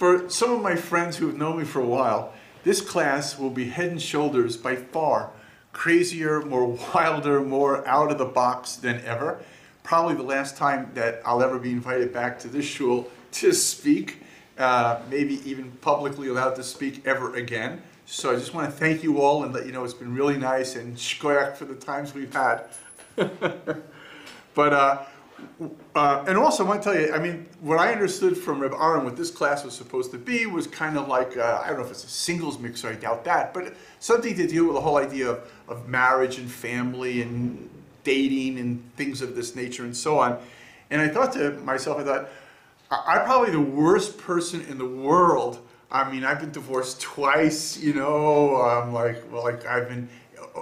For some of my friends who have known me for a while, this class will be head and shoulders by far crazier, more wilder, more out of the box than ever. Probably the last time that I'll ever be invited back to this shul to speak, maybe even publicly allowed to speak ever again. So I just want to thank you all and let you know it's been really nice, and shkoyach for the times we've had. But and also I want to tell you, I mean, what I understood from Reb Aaron, what this class was supposed to be, was kind of like, I don't know if it's a singles mixer, I doubt that, but something to deal with the whole idea of marriage and family and dating and things of this nature and so on. And I thought to myself, I thought, I'm probably the worst person in the world. I mean, I've been divorced twice, you know, like I've been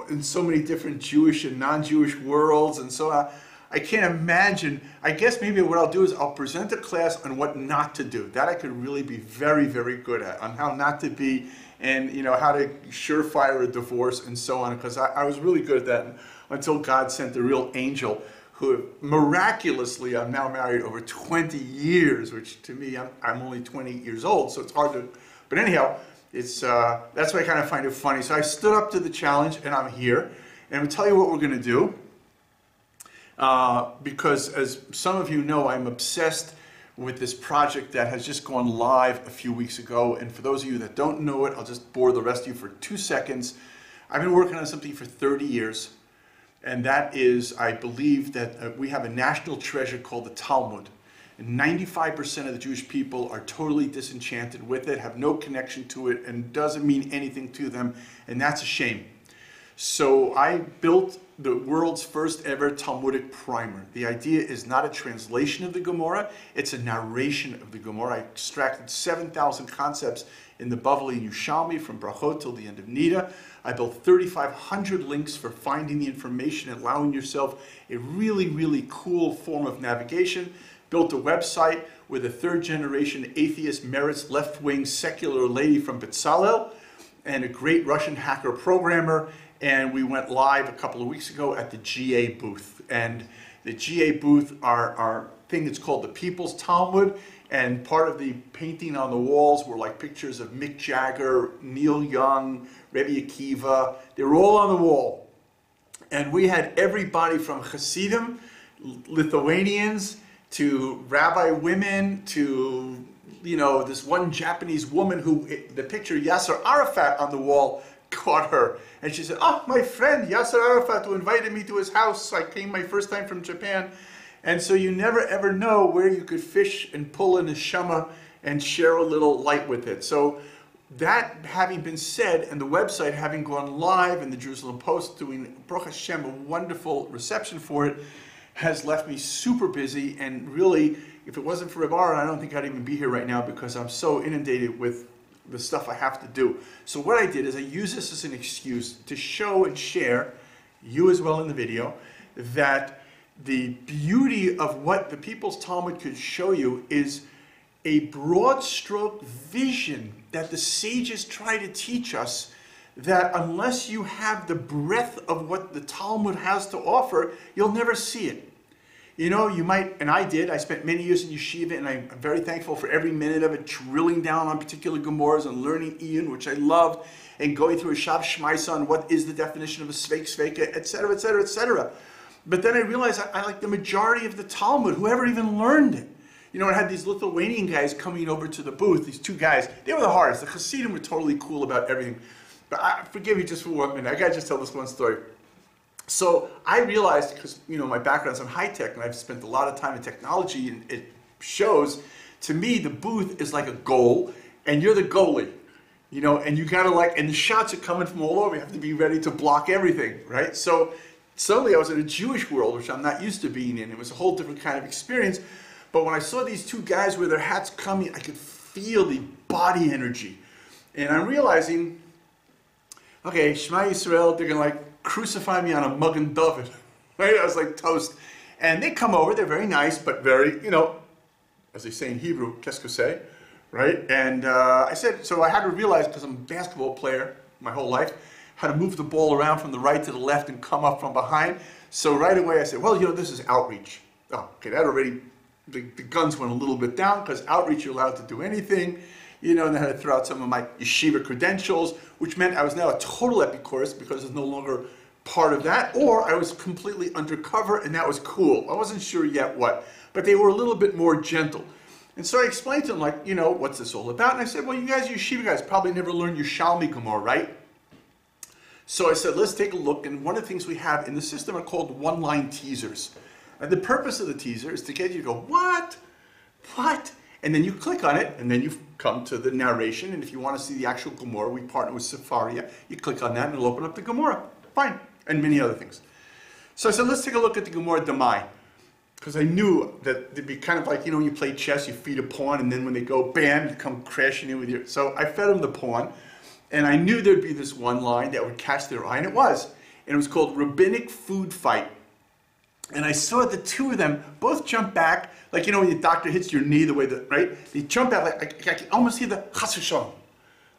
in so many different Jewish and non-Jewish worlds and so on. I can't imagine. I guess maybe what I'll do is I'll present a class on what not to do. That I could really be very, very good at, on how not to be, and you know, how to surefire a divorce and so on, because I was really good at that until God sent the real angel, who miraculously, I'm now married over 20 years, which to me, I'm only 20 years old, so it's hard to, but anyhow, it's that's why I kind of find it funny. So I stood up to the challenge, and I'm here, and I'll tell you what we're going to do. Because as some of you know, I'm obsessed with this project that has just gone live a few weeks ago. And for those of you that don't know it, I'll just bore the rest of you for 2 seconds. I've been working on something for 30 years. And that is, I believe that we have a national treasure called the Talmud. And 95% of the Jewish people are totally disenchanted with it, have no connection to it, and doesn't mean anything to them. And that's a shame. So I built the world's first ever Talmudic primer. The idea is not a translation of the Gemara, it's a narration of the Gemara. I extracted 7,000 concepts in the Bavli and Yerushalmi from Brachot till the end of Nida. I built 3,500 links for finding the information and allowing yourself a really, really cool form of navigation. Built a website with a third generation atheist, merits left-wing secular lady from Betzalel and a great Russian hacker programmer. And we went live a couple of weeks ago at the GA booth. And the GA booth, our thing that's called the People's Talmud, and part of the painting on the walls were like pictures of Mick Jagger, Neil Young, Rebbe Akiva. They were all on the wall. And we had everybody from Hasidim, Lithuanians, to rabbi women, to, you know, this one Japanese woman who, the picture Yasser Arafat on the wall caught her, and she said, "Oh, my friend Yasser Arafat, who invited me to his house. I came my first time from Japan." And so you never ever know where you could fish and pull a neshama and share a little light with it. So that having been said, and the website having gone live, and the Jerusalem Post doing, Baruch Hashem, a wonderful reception for it, has left me super busy. And really, if it wasn't for Reb Aaron, I don't think I'd even be here right now, because I'm so inundated with the stuff I have to do. So what I did is I used this as an excuse to show and share, you as well in the video, that the beauty of what the People's Talmud could show you is a broad stroke vision that the sages try to teach us, that unless you have the breadth of what the Talmud has to offer, you'll never see it. You know, you might, and I did, I spent many years in yeshiva, and I'm very thankful for every minute of it, drilling down on particular Gemaras and learning Iyun, which I loved, and going through a Shav Shmaisa on what is the definition of a Sveik Sveika, etc., etc., etc. But then I realized I like the majority of the Talmud, whoever even learned it. You know, I had these Lithuanian guys coming over to the booth, these two guys, they were the hardest. The Hasidim were totally cool about everything. But forgive me just for 1 minute, I gotta just tell this one story. So I realized, because you know my background's in high tech and I've spent a lot of time in technology, and it shows, to me the booth is like a goal and you're the goalie, you know, and you gotta and the shots are coming from all over, you have to be ready to block everything, right? So suddenly I was in a Jewish world, which I'm not used to being in. It was a whole different kind of experience. But when I saw these two guys with their hats coming, I could feel the body energy. And I'm realizing, okay, Shema Yisrael, they're gonna crucify me on a Magen David, right? I was like toast. And they come over, they're very nice, but very, you know, as they say in Hebrew, qu'est-ce que c'est, right? And I said, so I had to realize, because I'm a basketball player my whole life, how to move the ball around from the right to the left and come up from behind. So right away I said, well, you know, this is outreach. Oh, okay, that already, the guns went a little bit down, because outreach, you're allowed to do anything. you know, and then I had to throw out some of my yeshiva credentials, which meant I was now a total epicurus because I was no longer part of that, or I was completely undercover, and that was cool. I wasn't sure yet what, but they were a little bit more gentle. And so I explained to them, like, you know, what's this all about? And I said, well, you guys, yeshiva guys, probably never learned Yerushalmi Gemara, right? So I said, let's take a look, and one of the things we have in the system are called one-line teasers. And the purpose of the teaser is to get you to go, what? What? And then you click on it, and then you come to the narration, and if you want to see the actual Gemara, we partner with Sefaria, you click on that, and it'll open up the Gemara. Fine. And many other things. So I said, let's take a look at the Gemara Demai. Because I knew that it'd be kind of like, you know, when you play chess, you feed a pawn, and then when they go, bam, you come crashing in with your... So I fed them the pawn, and I knew there'd be this one line that would catch their eye, and it was. And it was called Rabbinic Food Fight. And I saw the two of them both jump back, like, you know, when your doctor hits your knee the way that, right? They jump back, like I can almost hear the chas v'shalom.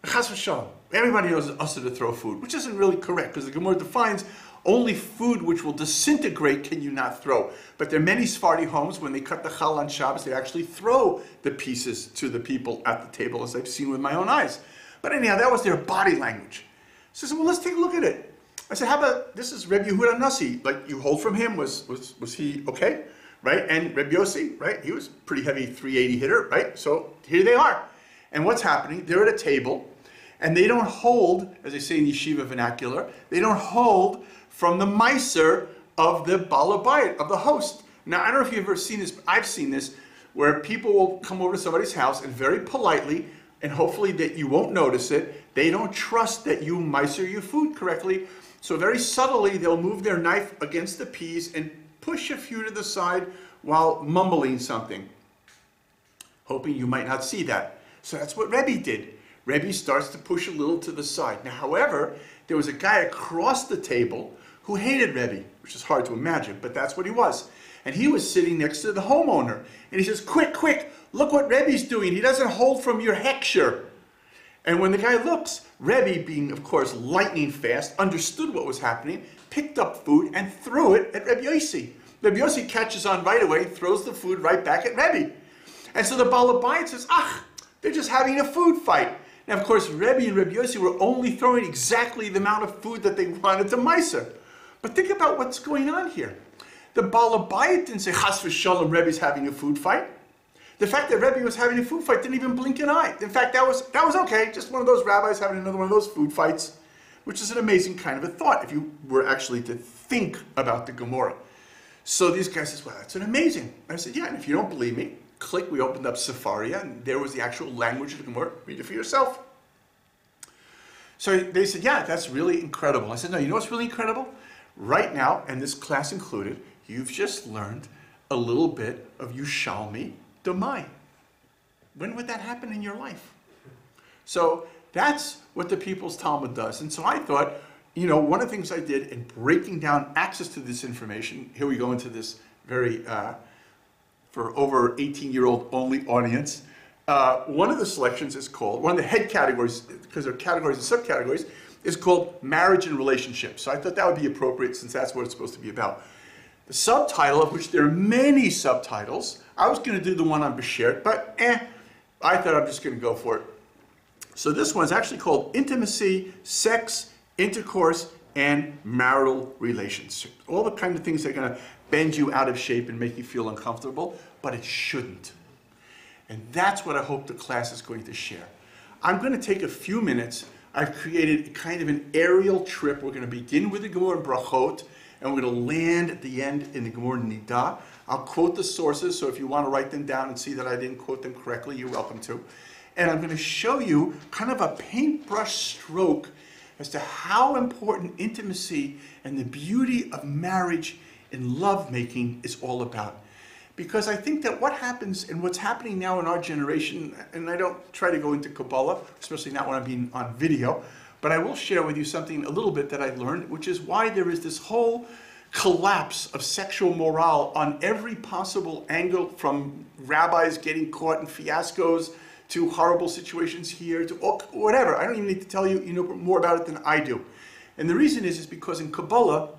Chas v'shalom. Everybody knows it's usher to throw food, which isn't really correct, because the Gemara defines only food which will disintegrate can you not throw. But there are many Sephardi homes, when they cut the chal on Shabbos, they actually throw the pieces to the people at the table, as I've seen with my own eyes. But anyhow, that was their body language. So I said, well, let's take a look at it. I said, how about, this is Rebbe Yehuda Nasi, like you hold from him, was he okay? Right? And Rebbe Yossi, right? He was a pretty heavy 380 hitter, right? So here they are. And what's happening? They're at a table, and they don't hold, as they say in yeshiva vernacular, they don't hold from the meiser of the Baal Habayit, of the host. Now, I don't know if you've ever seen this, but I've seen this, where people will come over to somebody's house and very politely, and hopefully that you won't notice it, they don't trust that you meiser your food correctly. So very subtly, they'll move their knife against the peas and push a few to the side while mumbling something, hoping you might not see that. So that's what Rebbe did. Rebbe starts to push a little to the side. Now, however, there was a guy across the table who hated Rebbe, which is hard to imagine, but that's what he was. And he was sitting next to the homeowner. And he says, quick, quick, look what Rebbe's doing. He doesn't hold from your hechsher. And when the guy looks, Rebbe, being, of course, lightning fast, understood what was happening, picked up food and threw it at Rebbe Yossi. Rebbe Yossi catches on right away, throws the food right back at Rebbe. And so the Baal Habayit says, they're just having a food fight. Now, of course, Rebbe and Rebbe Yossi were only throwing exactly the amount of food that they wanted to meiser. But think about what's going on here. The Baal Habayit didn't say, chas v'shalom, Rebbe's having a food fight. The fact that Rebbe was having a food fight didn't even blink an eye. In fact, that was okay. Just one of those rabbis having another one of those food fights, which is an amazing kind of a thought if you were actually to think about the Gemara. So these guys says, well, that's an amazing. I said, yeah, and if you don't believe me, click, we opened up Sefaria, and there was the actual language of the Gemara. Read it for yourself. So they said, yeah, that's really incredible. I said, no, you know what's really incredible? Right now, and this class included, you've just learned a little bit of Yerushalmi Demai. When would that happen in your life? So that's what the People's Talmud does. And so I thought, you know, one of the things I did in breaking down access to this information, here we go into this very, for over 18-year-old only audience, one of the selections is called, one of the head categories, because there are categories and subcategories, is called marriage and relationships. So I thought that would be appropriate since that's what it's supposed to be about. The subtitle, of which there are many subtitles, I was going to do the one on Beshert, but I thought I'm just going to go for it. So this one is actually called Intimacy, Sex, Intercourse, and Marital Relations. All the kind of things that are going to bend you out of shape and make you feel uncomfortable, but it shouldn't. And that's what I hope the class is going to share. I'm going to take a few minutes. I've created kind of an aerial trip. We're going to begin with the Gemara Brachot, and we're going to land at the end in the Gemara Nidah. I'll quote the sources, so if you want to write them down and see that I didn't quote them correctly, you're welcome to. And I'm going to show you kind of a paintbrush stroke as to how important intimacy and the beauty of marriage and lovemaking is all about. Because I think that what happens and what's happening now in our generation, and I don't try to go into Kabbalah, especially not when I'm being on video, but I will share with you something a little bit that I learned, which is why there is this whole collapse of sexual morale on every possible angle, from rabbis getting caught in fiascos to horrible situations here to whatever. I don't even need to tell you, you know more about it than I do. And the reason is because in Kabbalah,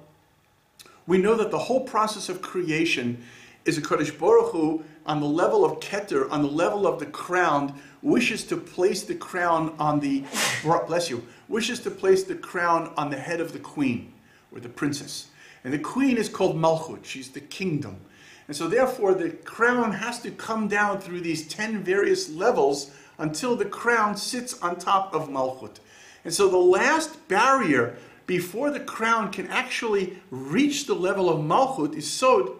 we know that the whole process of creation is a Kodesh Baruch Hu on the level of Keter, on the level of the crown, wishes to place the crown on the, bless you, wishes to place the crown on the head of the queen, or the princess. And the queen is called Malchut, she's the kingdom. And so therefore the crown has to come down through these 10 various levels until the crown sits on top of Malchut. And so the last barrier before the crown can actually reach the level of Malchut is Sod,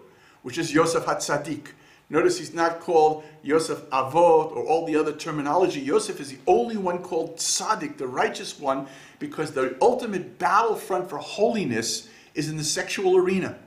which is Yosef HaTzadik. Notice he's not called Yosef Avot or all the other terminology. Yosef is the only one called Tzadik, the righteous one, because the ultimate battlefront for holiness is in the sexual arena.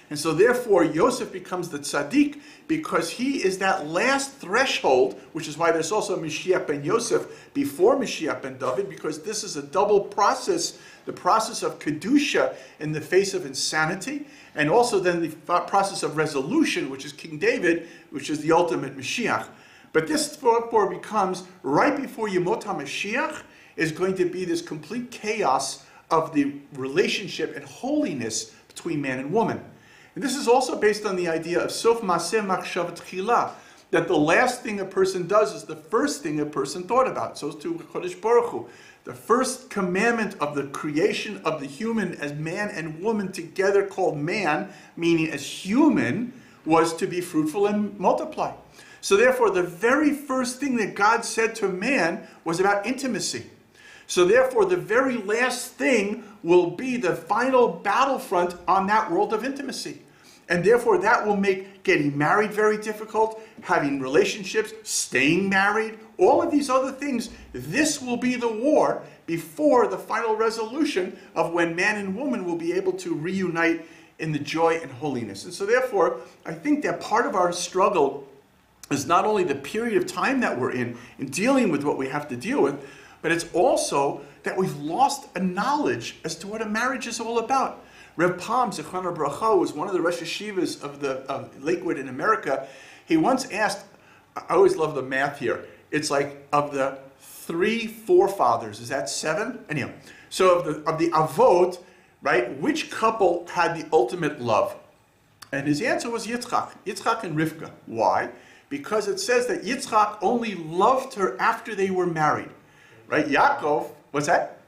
And so therefore Yosef becomes the Tzadik because he is that last threshold, which is why there's also Mashiach ben Yosef before Mashiach ben David, because this is a double process, the process of Kedusha in the face of insanity, and also then the process of resolution, which is King David, which is the ultimate Mashiach. But this therefore becomes, right before Yemot HaMashiach, is going to be this complete chaos of the relationship and holiness between man and woman. And this is also based on the idea of Sof Maseh Machshavat Tchila, that the last thing a person does is the first thing a person thought about. So to Kodesh Baruch Hu. The first commandment of the creation of the human as man and woman together called man, meaning as human, was to be fruitful and multiply. So therefore the very first thing that God said to man was about intimacy. So therefore the very last thing will be the final battlefront on that world of intimacy. And therefore that will make getting married very difficult, having relationships, staying married, all of these other things. This will be the war before the final resolution of when man and woman will be able to reunite in the joy and holiness. And so therefore, I think that part of our struggle is not only the period of time that we're in dealing with what we have to deal with, but it's also that we've lost a knowledge as to what a marriage is all about. Reb Palm, Zichrono Bracha, was one of the Rosh Yeshivas of Lakewood in America. He once asked, I always love the math here, it's like of the 3 forefathers, is that 7? Anyhow, so of the Avot, right, which couple had the ultimate love? And his answer was Yitzchak and Rivka. Why? Because it says that Yitzchak only loved her after they were married. Right? Yaakov, what's that?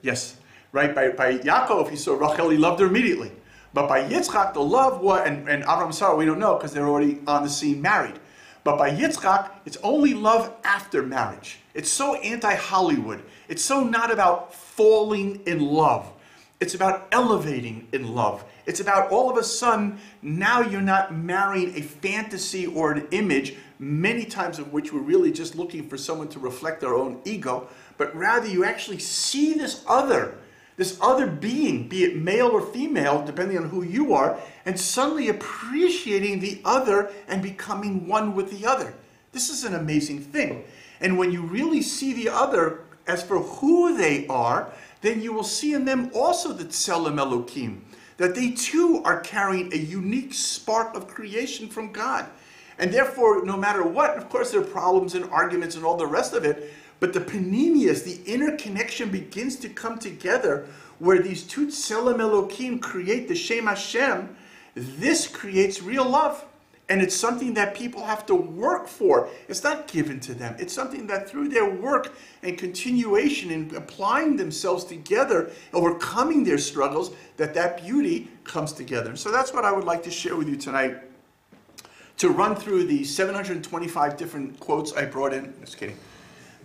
Yes. Right? By Yaakov, he saw Rachel, he loved her immediately. But by Yitzchak, the love was, and Avram Sarah, we don't know because they're already on the scene married. But by Yitzchak, it's only love after marriage. It's so anti-Hollywood. It's so not about falling in love. It's about elevating in love. It's about all of a sudden, now you're not marrying a fantasy or an image, many times of which we're really just looking for someone to reflect our own ego, but rather you actually see this other being, be it male or female, depending on who you are, and suddenly appreciating the other and becoming one with the other. This is an amazing thing. And when you really see the other as for who they are, then you will see in them also the Tselem Elokim, that they too are carrying a unique spark of creation from God. And therefore, no matter what, of course there are problems and arguments and all the rest of it, but the panemius, the inner connection begins to come together where these two Tselem Elokim create the Shem Hashem. This creates real love. And it's something that people have to work for. It's not given to them. It's something that through their work and continuation and applying themselves together, overcoming their struggles, that beauty comes together. And so that's what I would like to share with you tonight. To run through the 725 different quotes I brought in. Just kidding.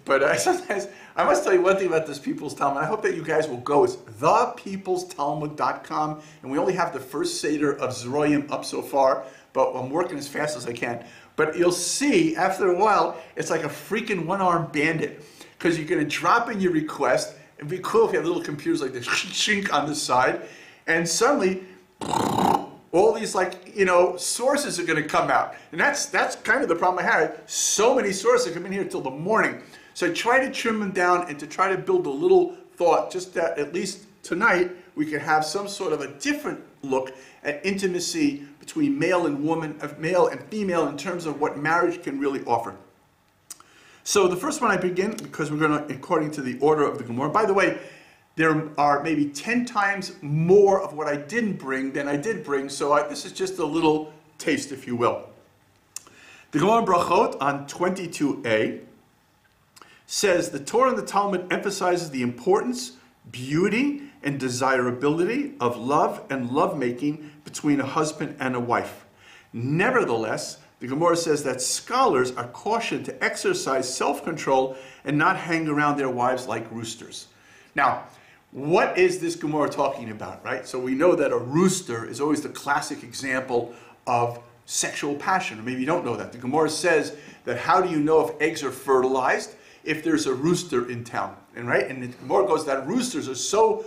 But sometimes, I must tell you one thing about this People's Talmud. I hope that you guys will go. It's thepeoplestalmud.com. And we only have the first Seder of Zeroyim up so far. But I'm working as fast as I can. But you'll see, after a while, it's like a freaking one-armed bandit. Because you're going to drop in your request. It'd be cool if you had little computers like this, shink on the side. And suddenly, all these sources are going to come out. And that's kind of the problem I had. So many sources come in here till the morning. So I try to trim them down and to try to build a little thought, just that at least tonight we can have some sort of a different look at intimacy between male and woman, of male and female, in terms of what marriage can really offer. So the first one I begin, because we're going to, according to the order of the Gemara. By the way, there are maybe 10 times more of what I didn't bring than I did bring, so this is just a little taste, if you will. The Gemara Brachot on 22a says, the Torah and the Talmud emphasizes the importance, beauty, and desirability of love and lovemaking between a husband and a wife. Nevertheless, the Gemara says that scholars are cautioned to exercise self-control and not hang around their wives like roosters. Now, what is this Gemara talking about, right? So we know that a rooster is always the classic example of sexual passion. Or maybe you don't know that. The Gemara says that how do you know if eggs are fertilized? If there's a rooster in town, and the Gemara goes that roosters are so,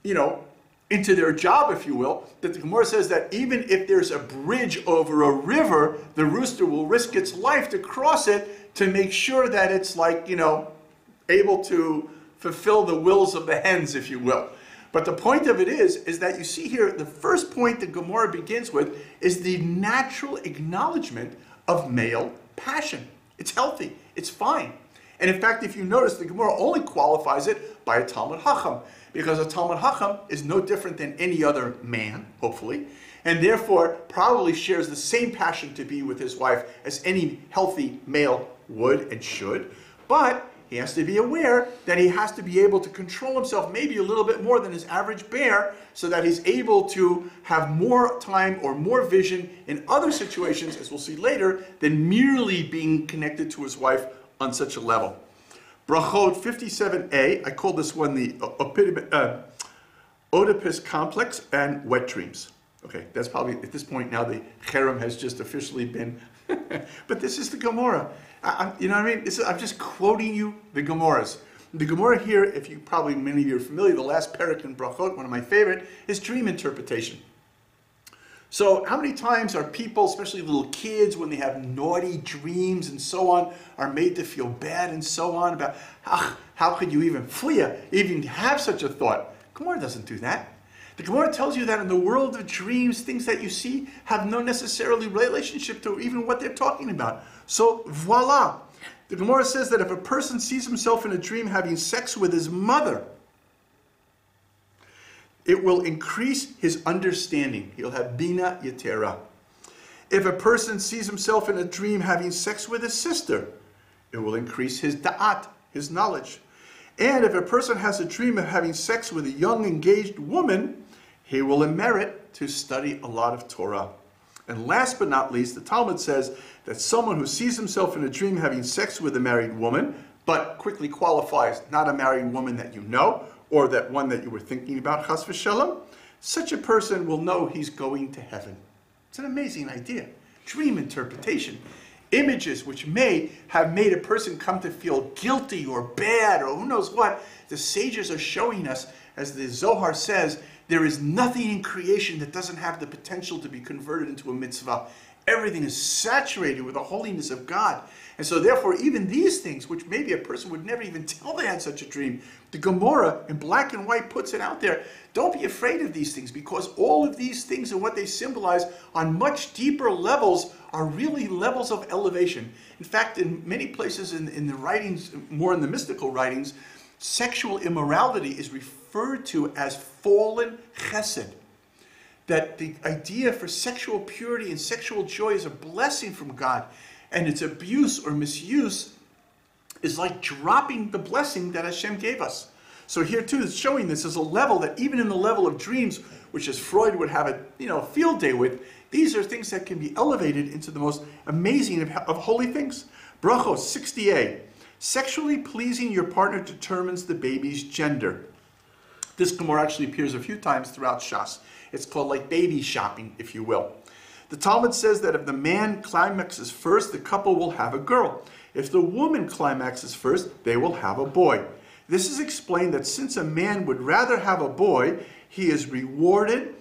into their job, if you will, that the Gemara says that even if there's a bridge over a river, the rooster will risk its life to cross it to make sure that it's able to fulfill the wills of the hens, if you will. But the point of it is that you see here, the first point the Gemara begins with is the natural acknowledgement of male passion. It's healthy, it's fine. And in fact, if you notice, the Gemara only qualifies it by a Talmud Chacham, because a Talmud Chacham is no different than any other man, hopefully, and therefore probably shares the same passion to be with his wife as any healthy male would and should. But he has to be aware that he has to be able to control himself maybe a little bit more than his average bear, so that he's able to have more time or more vision in other situations, as we'll see later, than merely being connected to his wife on such a level. Brachot 57a, I call this one the Oedipus complex and wet dreams. Okay, that's probably, at this point now, the cherem has just officially been, but this is the Gemara. You know what I mean? I'm just quoting you the Gemaras. The Gemara here, if you probably, many of you are familiar, the last parak in Brachot, one of my favorite, is dream interpretation. So how many times are people, especially little kids, when they have naughty dreams and so on, are made to feel bad and so on about, how could you even have such a thought? Gemara doesn't do that. The Gemara tells you that in the world of dreams, things that you see have no necessarily relationship to even what they're talking about. So voila. The Gemara says that if a person sees himself in a dream having sex with his mother, it will increase his understanding. He'll have bina yetera. If a person sees himself in a dream having sex with his sister, it will increase his da'at, his knowledge. And if a person has a dream of having sex with a young engaged woman, he will merit to study a lot of Torah. And last but not least, the Talmud says that someone who sees himself in a dream having sex with a married woman, but quickly qualifies not a married woman that you know, or that one that you were thinking about, chas v'shalom, such a person will know he's going to heaven. It's an amazing idea. Dream interpretation. Images which may have made a person come to feel guilty or bad or who knows what, the sages are showing us, as the Zohar says, there is nothing in creation that doesn't have the potential to be converted into a mitzvah. Everything is saturated with the holiness of God. And so therefore, even these things, which maybe a person would never even tell they had such a dream, the Gemara in black and white puts it out there. Don't be afraid of these things, because all of these things and what they symbolize on much deeper levels are really levels of elevation. In fact, in many places in the writings, more in the mystical writings, sexual immorality is referred to as fallen chesed. That the idea for sexual purity and sexual joy is a blessing from God, and its abuse or misuse is like dropping the blessing that Hashem gave us. So here too, it's showing this as a level that even in the level of dreams, which as Freud would have a field day with, these are things that can be elevated into the most amazing of holy things. Brachos 60a. Sexually pleasing your partner determines the baby's gender. This Gemara actually appears a few times throughout Shas. It's called like baby shopping, if you will. The Talmud says that if the man climaxes first, the couple will have a girl. If the woman climaxes first, they will have a boy. This is explained that since a man would rather have a boy, he is rewarded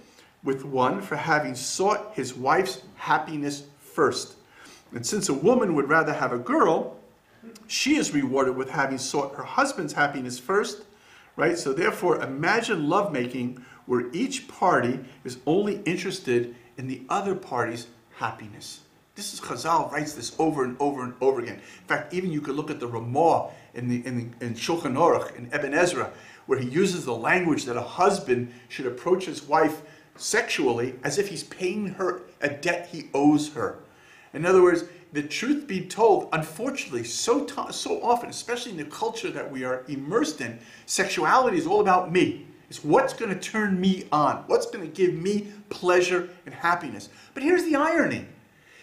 with one for having sought his wife's happiness first. And since a woman would rather have a girl, she is rewarded with having sought her husband's happiness first, right? So therefore, imagine lovemaking where each party is only interested in the other party's happiness. This is Chazal writes this over and over and over again. In fact, even you could look at the Ramah in Shulchan Aruch, in Ibn Ezra, where he uses the language that a husband should approach his wife sexually as if he's paying her a debt he owes her. In other words, the truth be told, unfortunately, so often, especially in the culture that we are immersed in, sexuality is all about me. It's what's going to turn me on, what's going to give me pleasure and happiness. But here's the irony.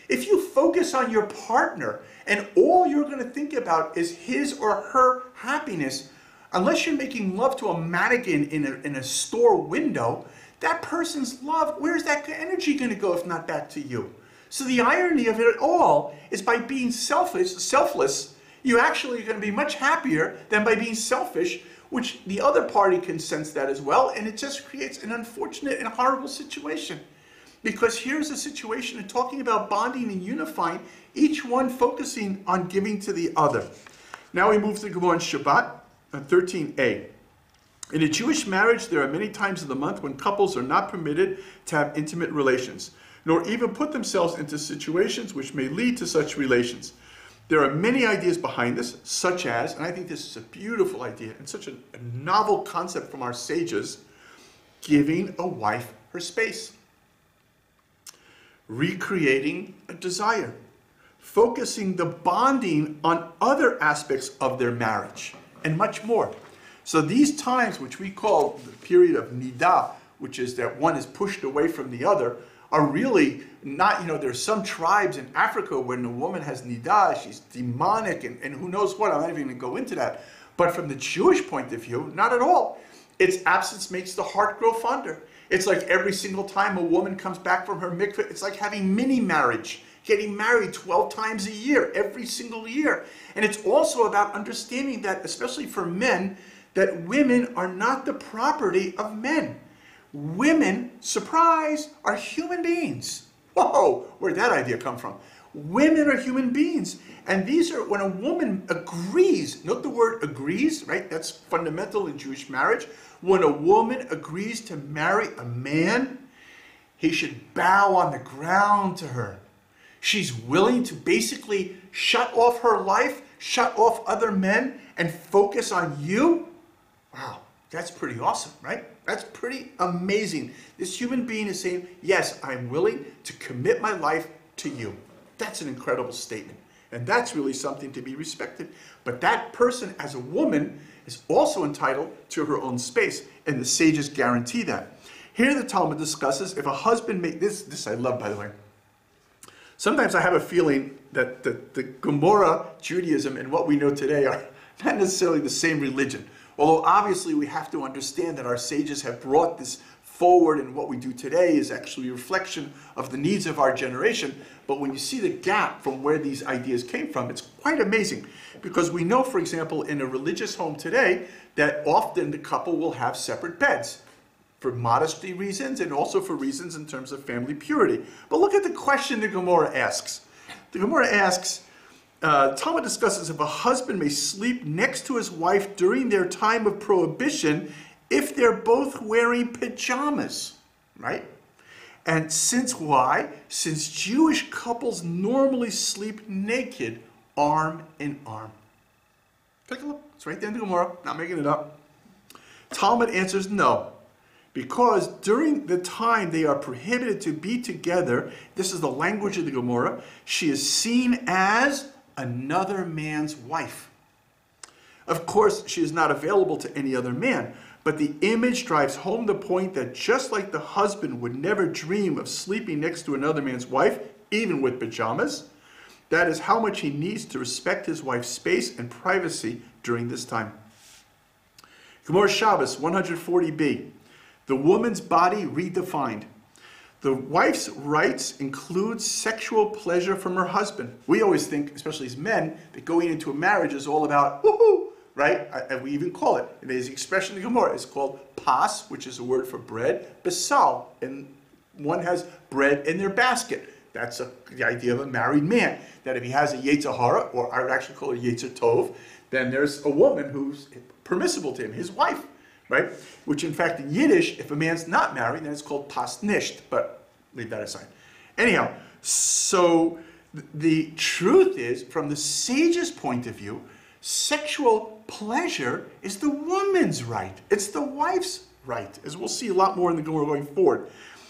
If you focus on your partner and all you're going to think about is his or her happiness, unless you're making love to a mannequin in a store window, that person's love, where's that energy going to go if not back to you? So the irony of it all is by being selfless, you actually are going to be much happier than by being selfish, which the other party can sense that as well, and it just creates an unfortunate and horrible situation. Because here's a situation of talking about bonding and unifying, each one focusing on giving to the other. Now we move to the Gemara in Shabbat, 13a. In a Jewish marriage, there are many times of the month when couples are not permitted to have intimate relations, nor even put themselves into situations which may lead to such relations. There are many ideas behind this, such as, and I think this is a beautiful idea and such a novel concept from our sages, giving a wife her space, recreating a desire, focusing the bonding on other aspects of their marriage, and much more. So these times, which we call the period of nidah, which is that one is pushed away from the other, are really not, there's some tribes in Africa when a woman has nidah, she's demonic and who knows what, I'm not even going to go into that. But from the Jewish point of view, not at all. Its absence makes the heart grow fonder. It's like every single time a woman comes back from her mikveh, it's like having mini marriage, getting married 12 times a year, every single year. And it's also about understanding that, especially for men, that women are not the property of men. Women, surprise, are human beings. Whoa, where'd that idea come from? Women are human beings. And these are, when a woman agrees, note the word agrees, right? That's fundamental in Jewish marriage. When a woman agrees to marry a man, he should bow on the ground to her. She's willing to basically shut off her life, shut off other men, and focus on you. Wow, that's pretty awesome, right? That's pretty amazing. This human being is saying, yes, I'm willing to commit my life to you. That's an incredible statement. And that's really something to be respected. But that person, as a woman, is also entitled to her own space. And the sages guarantee that. Here the Talmud discusses if a husband may, this I love, by the way. Sometimes I have a feeling that the Gemara, Judaism, and what we know today are not necessarily the same religion. Although obviously we have to understand that our sages have brought this forward, and what we do today is actually a reflection of the needs of our generation. But when you see the gap from where these ideas came from, it's quite amazing. Because we know, for example, in a religious home today, that often the couple will have separate beds for modesty reasons and also for reasons in terms of family purity. But look at the question the Gemara asks. The Gemara asks, Talmud discusses if a husband may sleep next to his wife during their time of prohibition if they're both wearing pajamas, right? And why? Since Jewish couples normally sleep naked, arm in arm. Take a look. It's right there in the Gemara. Not making it up. Talmud answers no. Because during the time they are prohibited to be together, this is the language of the Gemara, she is seen as another man's wife. Of course, she is not available to any other man, but the image drives home the point that just like the husband would never dream of sleeping next to another man's wife, even with pajamas, that is how much he needs to respect his wife's space and privacy during this time. Gemara Shabbos 140b, the woman's body redefined. The wife's rights include sexual pleasure from her husband. We always think, especially as men, that going into a marriage is all about woohoo, right? And we even call it, there's the expression in the Gemara, it's called pas, which is a word for bread, basal, and one has bread in their basket. That's the idea of a married man, that if he has a Yetzer Hara, or I would actually call it Yetzer Tov, then there's a woman who's permissible to him, his wife, right? Which in fact in Yiddish, if a man's not married, then it's called pas nisht, but leave that aside. Anyhow, so the truth is, from the sage's point of view, Sexual pleasure is the woman's right. It's the wife's right, as we'll see a lot more in the Gemara going forward.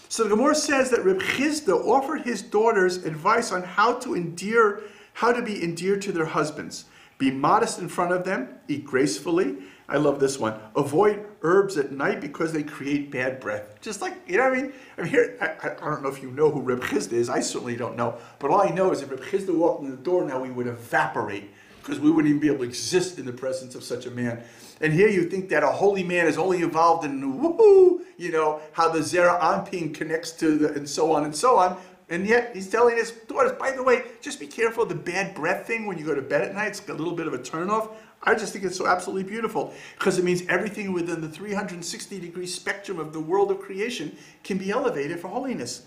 So the Gemara says that Reb Chizda offered his daughters advice on how to be endeared to their husbands. Be modest in front of them, eat gracefully. I love this one. Avoid herbs at night because they create bad breath. Just like, you know what I mean? I mean, here, I don't know if you know who Reb Chizda is. I certainly don't know. But all I know is if Reb Chizda walked in the door now, we would evaporate because we wouldn't even be able to exist in the presence of such a man. And here you think that a holy man is only involved in woohoo, you know, how the Zera Anpin connects to the, and so on and so on. And yet he's telling his daughters, by the way, just be careful of the bad breath thing when you go to bed at night. It's a little bit of a turnoff. I just think it's so absolutely beautiful because it means everything within the 360-degree spectrum of the world of creation can be elevated for holiness.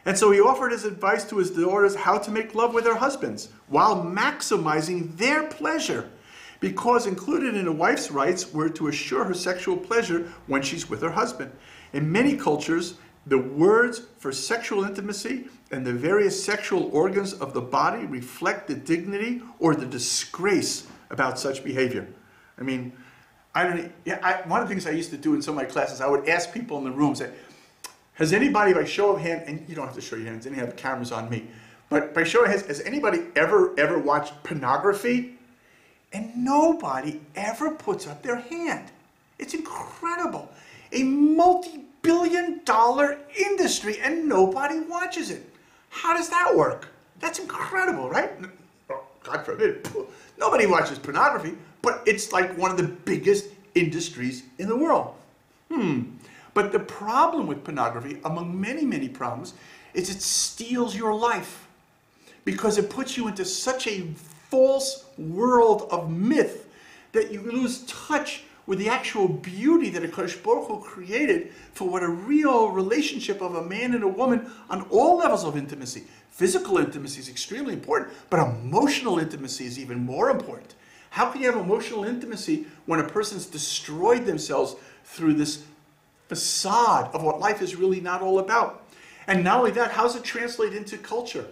And so he offered his advice to his daughters how to make love with their husbands while maximizing their pleasure, because included in a wife's rights were to assure her sexual pleasure when she's with her husband. In many cultures, the words for sexual intimacy and the various sexual organs of the body reflect the dignity or the disgrace about such behavior. I mean, one of the things I used to do in some of my classes, I would ask people in the room, say, has anybody, by show of hand, and you don't have to show your hands, any of the cameras on me, but by show of hands, has anybody ever watched pornography? And nobody ever puts up their hand. It's incredible. A multi-billion-dollar industry and nobody watches it. How does that work? That's incredible, right? Well, God forbid, nobody watches pornography, but it's like one of the biggest industries in the world. But the problem with pornography, among many, many problems, is it steals your life because it puts you into such a false world of myth that you lose touch with the actual beauty that HaKadosh Baruch Hu created for what a real relationship of a man and a woman on all levels of intimacy. Physical intimacy is extremely important, but emotional intimacy is even more important. How can you have emotional intimacy when a person's destroyed themselves through this facade of what life is really not all about? And not only that, how does it translate into culture?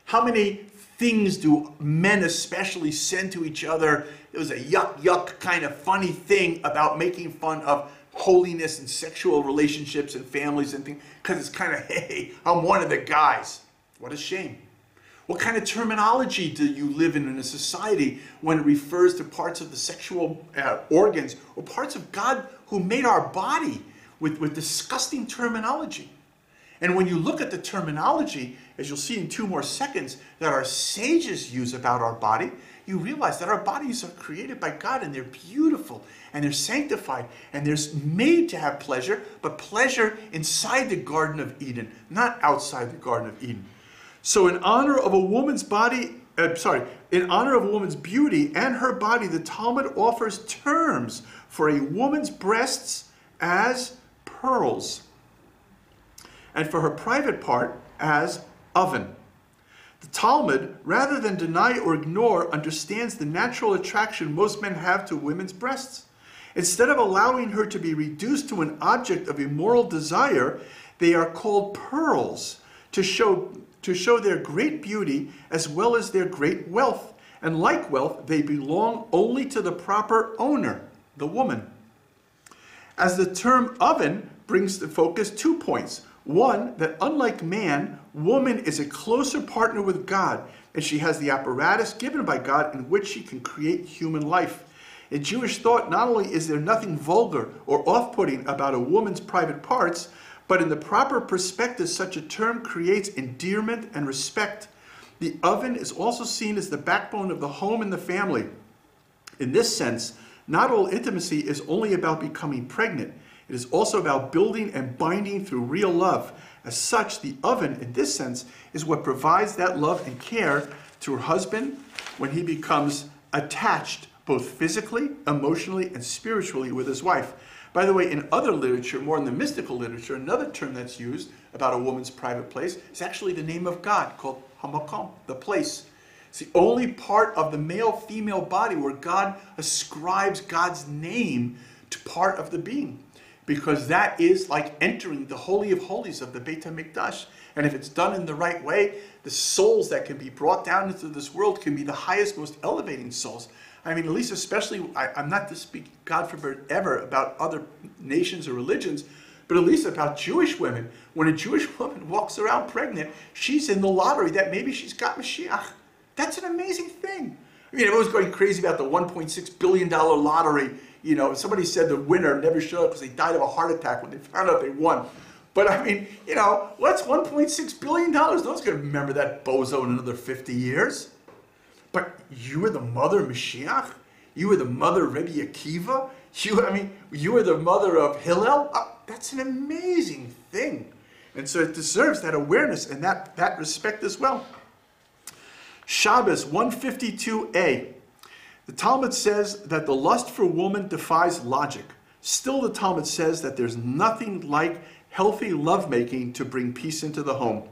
How many things do men especially send to each other? It was a yuck kind of funny thing about making fun of holiness and sexual relationships and families and things, because it's kind of, hey, I'm one of the guys. What a shame. What kind of terminology do you live in a society when it refers to parts of the sexual organs or parts of God who made our body with disgusting terminology? And when you look at the terminology, as you'll see in 2 more seconds, that our sages use about our body, you realize that our bodies are created by God and they're beautiful and they're sanctified and they're made to have pleasure, but pleasure inside the Garden of Eden, not outside the Garden of Eden. So in honor of a woman's body, in honor of a woman's beauty and her body, the Talmud offers terms for a woman's breasts as pearls, and for her private part as oven. The Talmud, rather than deny or ignore, understands the natural attraction most men have to women's breasts. Instead of allowing her to be reduced to an object of immoral desire, they are called pearls to show their great beauty as well as their great wealth. And like wealth, they belong only to the proper owner, the woman. As the term oven brings to focus 2 points. One, that unlike man, woman is a closer partner with God, and she has the apparatus given by God in which she can create human life. In Jewish thought, not only is there nothing vulgar or off-putting about a woman's private parts, but in the proper perspective, such a term creates endearment and respect. The oven is also seen as the backbone of the home and the family. In this sense, not all intimacy is only about becoming pregnant. It is also about building and binding through real love. As such, the oven, in this sense, is what provides that love and care to her husband when he becomes attached, both physically, emotionally, and spiritually with his wife. By the way, in other literature, more in the mystical literature, another term that's used about a woman's private place is actually the name of God, called Hamakom, the place. It's the only part of the male-female body where God ascribes God's name to part of the being, because that is like entering the Holy of Holies of the Beit HaMikdash. And if it's done in the right way, the souls that can be brought down into this world can be the highest, most elevating souls. I mean, at least especially, I'm not to speak, God forbid, ever about other nations or religions, but at least about Jewish women. When a Jewish woman walks around pregnant, she's in the lottery that maybe she's got Mashiach. That's an amazing thing. I mean, everyone's going crazy about the $1.6 billion lottery. You know, somebody said the winner never showed up because they died of a heart attack when they found out they won. But I mean, you know, what's $1.6 billion? No one's going to remember that bozo in another 50 years. But you were the mother of Mashiach? You were the mother of Rebbe Akiva? You were the mother of Hillel? That's an amazing thing. And so it deserves that awareness and that respect as well. Shabbos 152a. The Talmud says that the lust for woman defies logic. Still, the Talmud says that there's nothing like healthy lovemaking to bring peace into the home.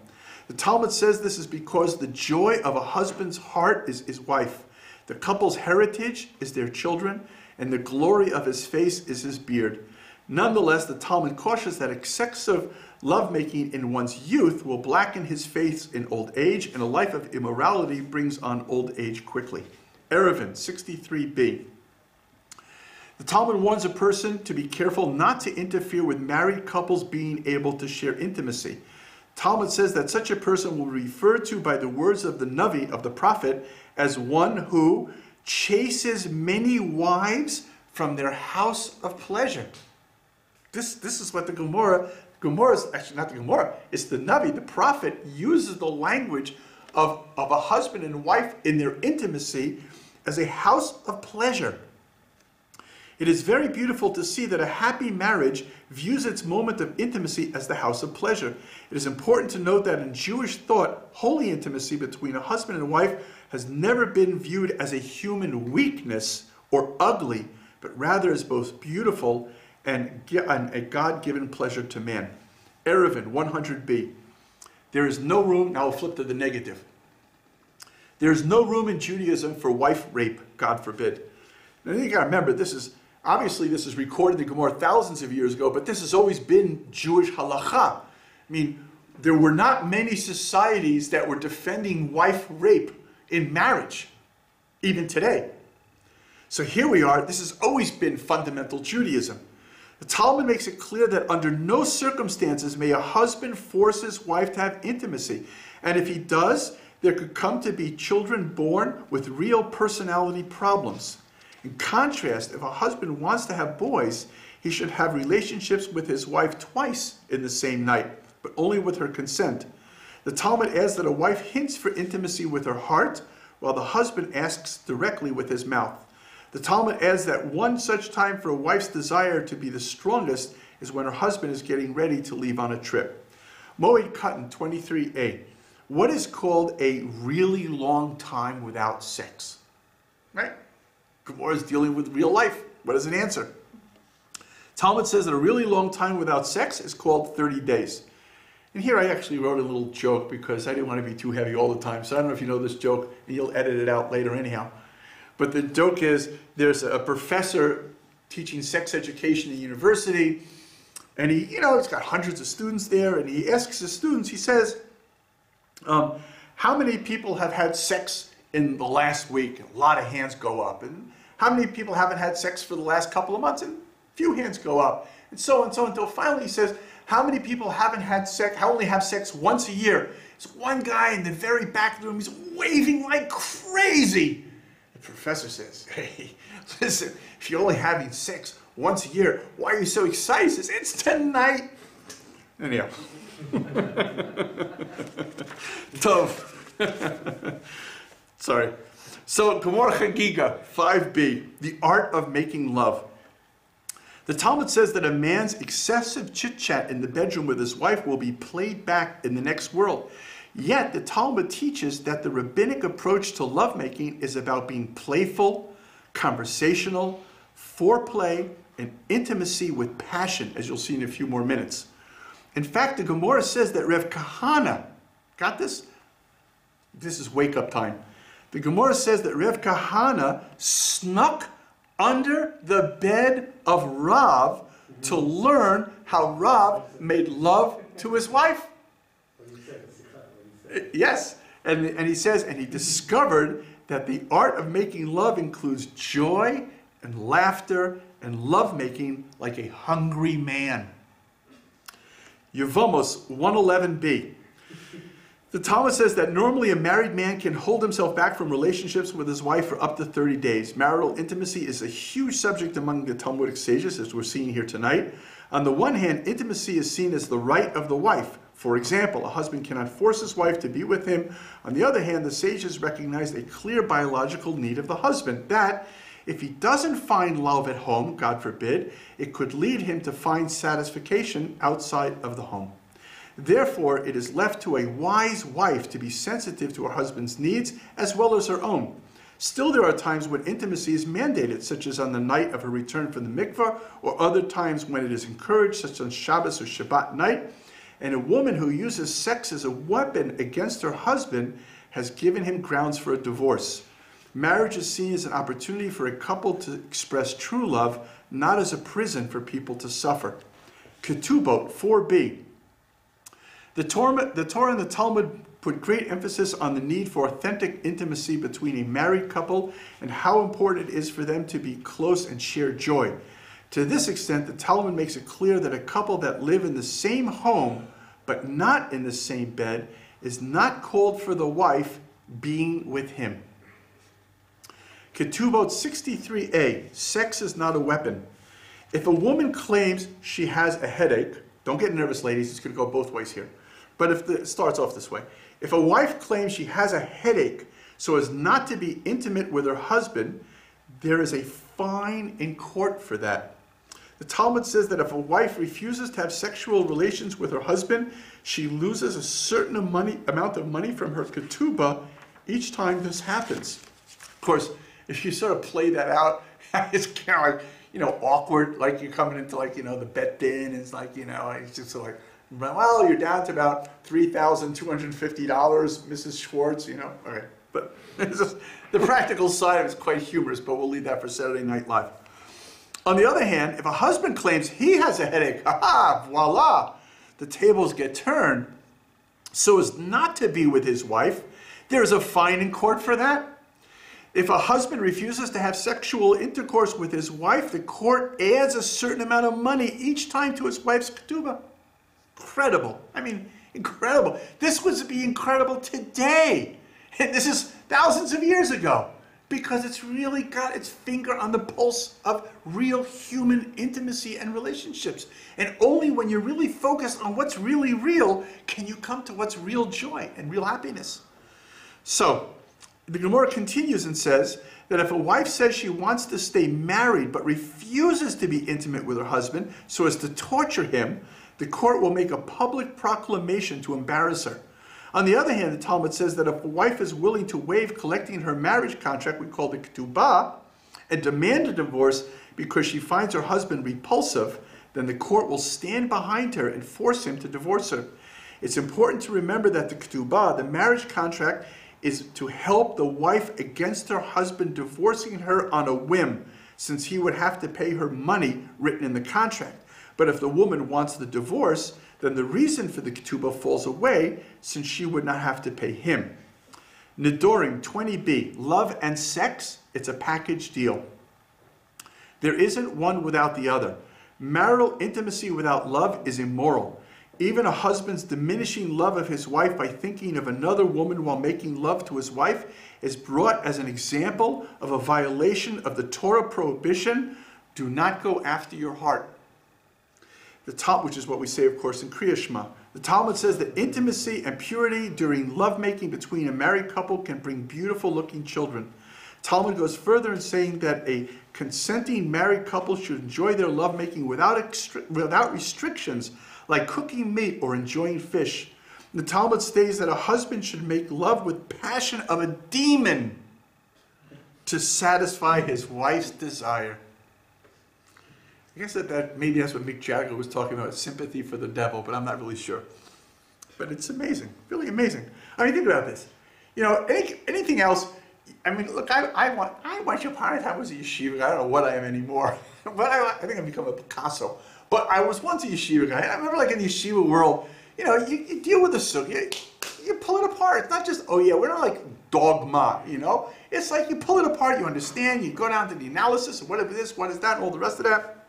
The Talmud says this is because the joy of a husband's heart is his wife. The couple's heritage is their children, and the glory of his face is his beard. Nonetheless, the Talmud cautions that excessive lovemaking in one's youth will blacken his face in old age, and a life of immorality brings on old age quickly. Eruvin 63b. The Talmud warns a person to be careful not to interfere with married couples being able to share intimacy. Talmud says that such a person will be referred to by the words of the Navi, of the prophet, as one who chases many wives from their house of pleasure. This is what the Gemara is actually not the Gemara, it's the Navi, the prophet, uses the language of a husband and wife in their intimacy as a house of pleasure. It is very beautiful to see that a happy marriage views its moment of intimacy as the house of pleasure. It is important to note that in Jewish thought, holy intimacy between a husband and wife has never been viewed as a human weakness or ugly, but rather as both beautiful and a God-given pleasure to man. Eruvin 100b. There is no room, now we'll flip to the negative. There is no room in Judaism for wife rape, God forbid. Now you got to remember, this is recorded in the Gemara thousands of years ago, but this has always been Jewish halacha. I mean, there were not many societies that were defending wife rape in marriage, even today. So here we are, this has always been fundamental Judaism. The Talmud makes it clear that under no circumstances may a husband force his wife to have intimacy. And if he does, there could come to be children born with real personality problems. In contrast, if a husband wants to have boys, he should have relationships with his wife twice in the same night, but only with her consent. The Talmud adds that a wife hints for intimacy with her heart, while the husband asks directly with his mouth. The Talmud adds that one such time for a wife's desire to be the strongest is when her husband is getting ready to leave on a trip. Moed Katan 23a. What is called a really long time without sex? Right? Gemara is dealing with real life. What is an answer? Talmud says that a really long time without sex is called 30 days. And here I actually wrote a little joke because I didn't want to be too heavy all the time. So I don't know if you know this joke, and you'll edit it out later anyhow. But the joke is, there's a professor teaching sex education at university, and he's got hundreds of students there, and he asks his students, he says, how many people have had sex in the last week? A lot of hands go up. And how many people haven't had sex for the last couple of months? And a few hands go up. And so on, until finally he says, how many people haven't had sex, only have sex once a year? There's one guy in the very back of the room, he's waving like crazy. The professor says, hey, listen, if you're only having sex once a year, why are you so excited? He says, it's tonight. Anyhow. Tov. Sorry. So, Gemara Chagiga 5b, the art of making love. The Talmud says that a man's excessive chit-chat in the bedroom with his wife will be played back in the next world. Yet, the Talmud teaches that the rabbinic approach to lovemaking is about being playful, conversational, foreplay, and intimacy with passion, as you'll see in a few more minutes. In fact, the Gemara says that Rev Kahana, got this? This is wake-up time. The Gemara says that Rev Kahana snuck under the bed of Rav to learn how Rav made love to his wife. Yes. And he says, and he discovered that the art of making love includes joy and laughter and lovemaking like a hungry man. Yevamos 111b. The Talmud says that normally a married man can hold himself back from relationships with his wife for up to 30 days. Marital intimacy is a huge subject among the Talmudic sages, as we're seeing here tonight. On the one hand, intimacy is seen as the right of the wife. For example, a husband cannot force his wife to be with him. On the other hand, the sages recognized a clear biological need of the husband that, if he doesn't find love at home, God forbid, it could lead him to find satisfaction outside of the home. Therefore, it is left to a wise wife to be sensitive to her husband's needs as well as her own. Still, there are times when intimacy is mandated, such as on the night of her return from the mikvah, or other times when it is encouraged, such as on Shabbos or Shabbat night. And a woman who uses sex as a weapon against her husband has given him grounds for a divorce. Marriage is seen as an opportunity for a couple to express true love, not as a prison for people to suffer. Ketubot 4b. The Torah and the Talmud put great emphasis on the need for authentic intimacy between a married couple and how important it is for them to be close and share joy. To this extent, the Talmud makes it clear that a couple that live in the same home but not in the same bed is not called for the wife being with him. Ketubot 63a, sex is not a weapon. If a woman claims she has a headache, don't get nervous ladies, it's going to go both ways here. But if it starts off this way. If a wife claims she has a headache so as not to be intimate with her husband, there is a fine in court for that. The Talmud says that if a wife refuses to have sexual relations with her husband, she loses a certain amount of money from her ketubah each time this happens. Of course, if you sort of play that out, it's kind of like, awkward, like you're coming into the bet bin, it's like, it's just like, well, you're down to about $3,250, Mrs. Schwartz, all right. But the practical side of it is quite humorous, but we'll leave that for Saturday Night Live. On the other hand, if a husband claims he has a headache, voila, the tables get turned. So as not to be with his wife, there is a fine in court for that. If a husband refuses to have sexual intercourse with his wife, the court adds a certain amount of money each time to his wife's ketubah. Incredible. I mean, incredible. This would be incredible today. And this is thousands of years ago. Because it's really got its finger on the pulse of real human intimacy and relationships. And only when you're really focused on what's really real can you come to what's real joy and real happiness. So, the Gemara continues and says that if a wife says she wants to stay married but refuses to be intimate with her husband so as to torture him, the court will make a public proclamation to embarrass her. On the other hand, the Talmud says that if a wife is willing to waive collecting her marriage contract, we call the ketubah, and demand a divorce because she finds her husband repulsive, then the court will stand behind her and force him to divorce her. It's important to remember that the ketubah, the marriage contract, is to help the wife against her husband divorcing her on a whim, since he would have to pay her money written in the contract. But if the woman wants the divorce, then the reason for the ketubah falls away, since she would not have to pay him. Nidorim 20b, love and sex, it's a package deal. There isn't one without the other. Marital intimacy without love is immoral. Even a husband's diminishing love of his wife by thinking of another woman while making love to his wife is brought as an example of a violation of the Torah prohibition, do not go after your heart. Which is what we say, of course, in Kriya Shema. The Talmud says that intimacy and purity during lovemaking between a married couple can bring beautiful-looking children. Talmud goes further in saying that a consenting married couple should enjoy their lovemaking without restrictions, like cooking meat or enjoying fish. The Talmud states that a husband should make love with passion of a demon to satisfy his wife's desire. I guess maybe that's what Mick Jagger was talking about, sympathy for the devil, but I'm not really sure. But it's amazing, really amazing. I mean, think about this. Anything else, I mean, look, once upon a time was a yeshiva guy. I don't know what I am anymore. But I think I've become a Picasso. But I was once a yeshiva guy. I remember, like, in the yeshiva world, you deal with the sugya. you pull it apart. It's not just, oh yeah, we're not like dogma, you know? It's like you pull it apart, you understand, you go down to the analysis of what is this, what is that, and all the rest of that.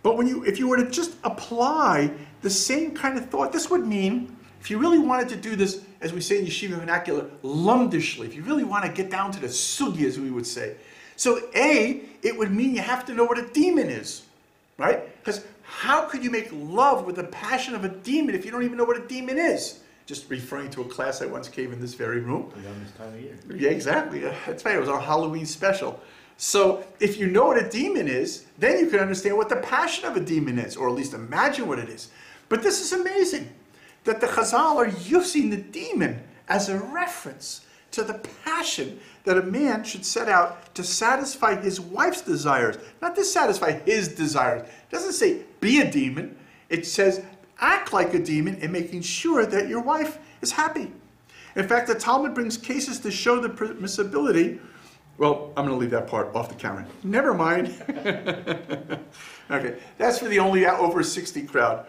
But if you were to just apply the same kind of thought, this would mean, if you really wanted to do this, as we say in yeshiva vernacular, lumdishly, if you really want to get down to the sugi, as we would say. So A, it would mean you have to know what a demon is, right? Because how could you make love with the passion of a demon if you don't even know what a demon is? Just referring to a class I once gave in this very room. Around this time of year. Yeah, exactly. That's right. It was our Halloween special. So if you know what a demon is, then you can understand what the passion of a demon is, or at least imagine what it is. But this is amazing, that the Chazal are using the demon as a reference to the passion that a man should set out to satisfy his wife's desires. Not to satisfy his desires. It doesn't say be a demon. It says act like a demon in making sure that your wife is happy. In fact, the Talmud brings cases to show the permissibility. Well, I'm going to leave that part off the camera. Never mind. Okay, that's for the only over 60 crowd.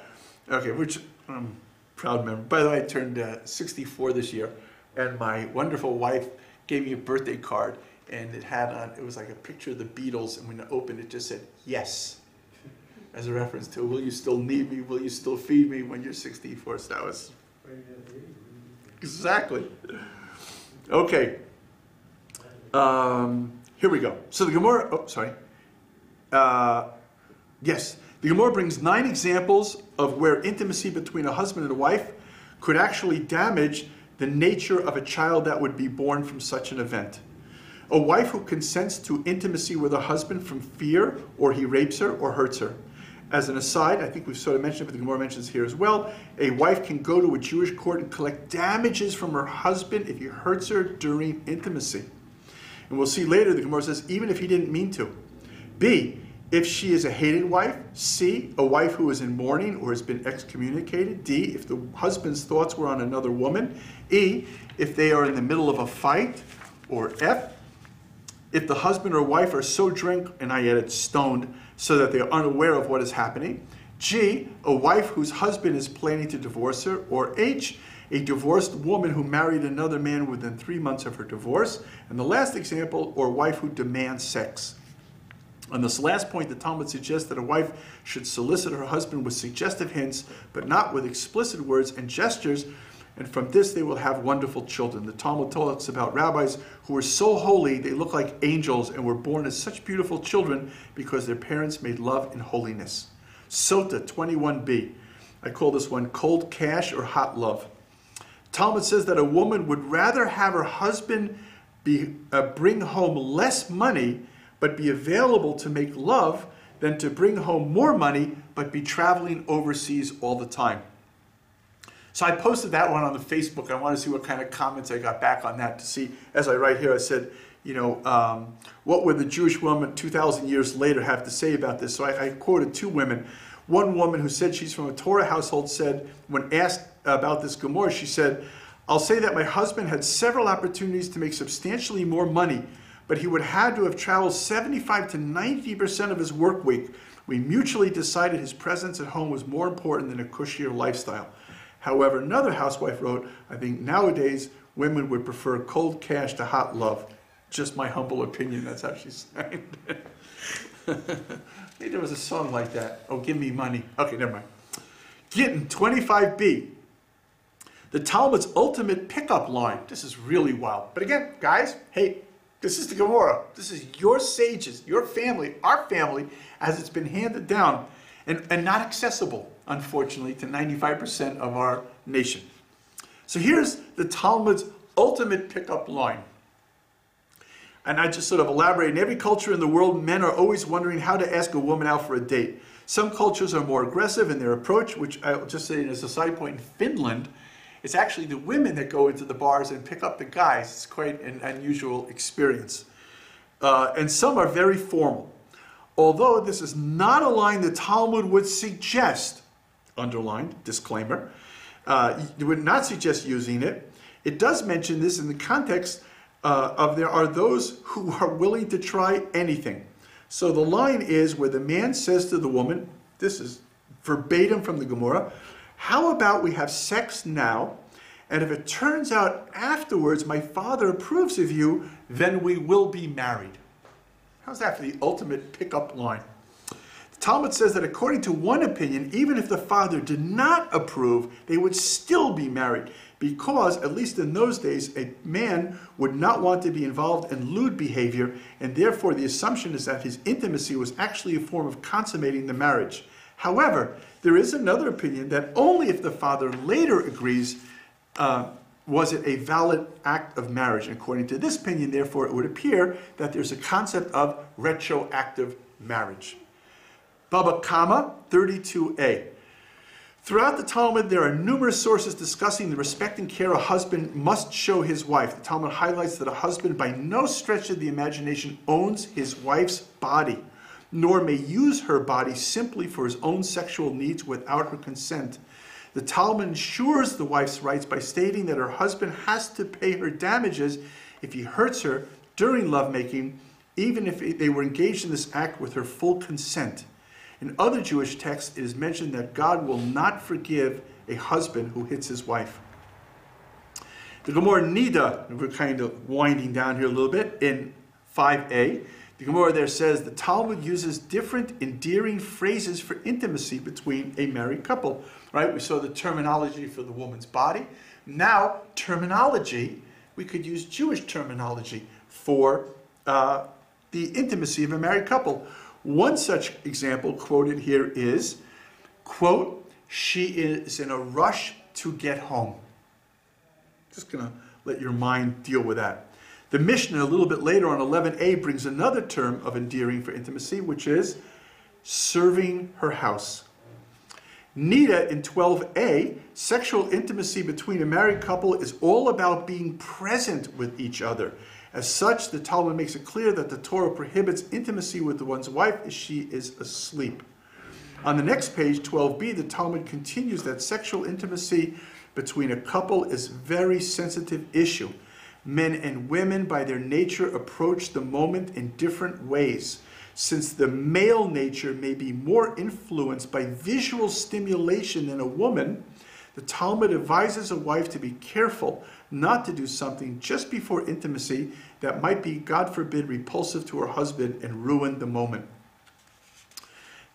Okay, which I'm proud member. By the way, I turned 64 this year, and my wonderful wife gave me a birthday card, and it was like a picture of the Beatles, and when I opened it, it just said, yes, as a reference to, will you still need me? Will you still feed me when you're 64? So that was exactly. Okay. Here we go. So the Gemara, yes, the Gemara brings 9 examples of where intimacy between a husband and a wife could actually damage the nature of a child that would be born from such an event. A wife who consents to intimacy with her husband from fear, or he rapes her or hurts her. As an aside, I think we've sort of mentioned it, but the Gemara mentions here as well, a wife can go to a Jewish court and collect damages from her husband if he hurts her during intimacy. And we'll see later, the Gemara says, even if he didn't mean to. B, if she is a hated wife. C, a wife who is in mourning or has been excommunicated. D, if the husband's thoughts were on another woman. E, if they are in the middle of a fight. Or F, if the husband or wife are so drunk, and I added stoned, so that they are unaware of what is happening. G, a wife whose husband is planning to divorce her. Or H, a divorced woman who married another man within 3 months of her divorce. And the last example, or wife who demands sex. On this last point, the Talmud suggests that a wife should solicit her husband with suggestive hints, but not with explicit words and gestures, and from this they will have wonderful children. The Talmud talks about rabbis who were so holy they look like angels and were born as such beautiful children because their parents made love in holiness. Sota 21b. I call this one cold cash or hot love. Talmud says that a woman would rather have her husband bring home less money but be available to make love than to bring home more money but be traveling overseas all the time. So I posted that one on the Facebook. I want to see what kind of comments I got back on that to see, as I write here, I said, you know, what would the Jewish woman 2,000 years later have to say about this? So I quoted 2 women. One woman who said she's from a Torah household said, when asked about this Gemara, she said, I'll say that my husband had several opportunities to make substantially more money, but he would have had to have traveled 75 to 90% of his work week. We mutually decided his presence at home was more important than a cushier lifestyle. However, another housewife wrote, I think nowadays women would prefer cold cash to hot love. Just my humble opinion, that's how she sang it. Maybe there was a song like that. Oh, give me money. Okay, never mind. Gittin 25b. The Talmud's ultimate pickup line. This is really wild. But again, guys, hey, this is the Gemara. This is your sages, your family, our family, as it's been handed down and not accessible, unfortunately, to 95% of our nation. So here's the Talmud's ultimate pickup line. And I just sort of elaborate. In every culture in the world, men are always wondering how to ask a woman out for a date. Some cultures are more aggressive in their approach, which I'll just say as a side point, in Finland, it's actually the women that go into the bars and pick up the guys. It's quite an unusual experience. And some are very formal. Although this is not a line the Talmud would suggest, underlined, disclaimer, it would not suggest using it. It does mention this in the context of there are those who are willing to try anything. So the line is where the man says to the woman, this is verbatim from the Gemara, how about we have sex now, And if it turns out afterwards my father approves of you, then we will be married. How's that for the ultimate pickup line? The Talmud says that according to one opinion, even if the father did not approve, they would still be married. Because, at least in those days, a man would not want to be involved in lewd behavior, and therefore the assumption is that his intimacy was actually a form of consummating the marriage. However, there is another opinion that only if the father later agrees was it a valid act of marriage. And according to this opinion, therefore, it would appear that there's a concept of retroactive marriage. Baba Kama 32a. Throughout the Talmud, there are numerous sources discussing the respect and care a husband must show his wife. The Talmud highlights that a husband by no stretch of the imagination owns his wife's body, nor may use her body simply for his own sexual needs without her consent. The Talmud ensures the wife's rights by stating that her husband has to pay her damages if he hurts her during lovemaking, even if they were engaged in this act with her full consent. In other Jewish texts, it is mentioned that God will not forgive a husband who hits his wife. The Gemara Nida, we're kind of winding down here a little bit, in 5a, the Gemara there says the Talmud uses different endearing phrases for intimacy between a married couple. Right? We saw the terminology for the woman's body. Now, terminology, we could use Jewish terminology for the intimacy of a married couple. One such example quoted here is, quote, she is in a rush to get home. Just going to let your mind deal with that. The Mishnah, a little bit later on 11a, brings another term of endearing for intimacy, which is serving her house. Nida in 12a, sexual intimacy between a married couple is all about being present with each other. As such, the Talmud makes it clear that the Torah prohibits intimacy with one's wife if she is asleep. On the next page, 12b, the Talmud continues that sexual intimacy between a couple is a very sensitive issue. Men and women, by their nature, approach the moment in different ways. Since the male nature may be more influenced by visual stimulation than a woman, the Talmud advises a wife to be careful not to do something just before intimacy that might be, God forbid, repulsive to her husband and ruin the moment.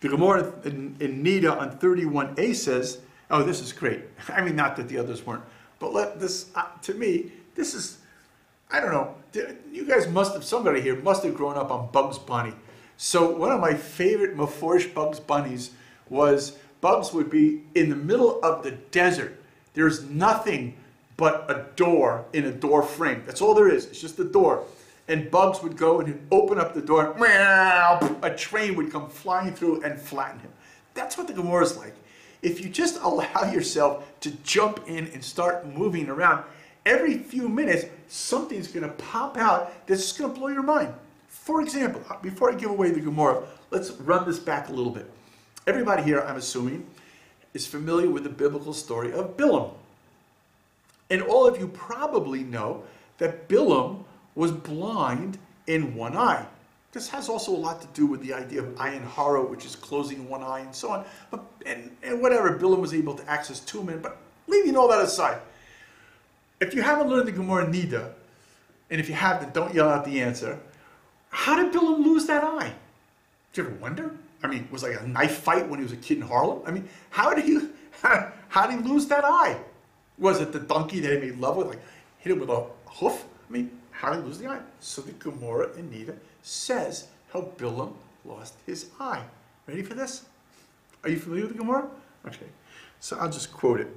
The Gemara in Nida on 31a says, oh, this is great. I mean, not that the others weren't, but to me, this is, I don't know, you guys must have, somebody here must have grown up on Bugs Bunny. So one of my favorite Meforish Bugs Bunnies was Bugs would be in the middle of the desert. There's nothing but a door in a door frame. That's all there is. It's just a door. And Bugs would go and he'd open up the door. Meow, a train would come flying through and flatten him. That's what the Gemara is like. If you just allow yourself to jump in and start moving around, every few minutes, something's going to pop out that's just going to blow your mind. For example, before I give away the Gemara, let's run this back a little bit. Everybody here, I'm assuming, is familiar with the biblical story of Bilam. And all of you probably know that Bilam was blind in one eye. This has also a lot to do with the idea of ayin hara, which is closing one eye and so on. But, and whatever, Bilam was able to access two men, but leaving all that aside. If you haven't learned the Gemara Nida, and if you have, then don't yell out the answer. How did Bilam lose that eye? Did you ever wonder? I mean, was it like a knife fight when he was a kid in Harlem? I mean, how did he lose that eye? Was it the donkey that he made love with, like hit him with a hoof? I mean, how did he lose the eye? So the Gemara in Nida says how Bilam lost his eye. Ready for this? Are you familiar with the Gemara? Okay, so I'll just quote it.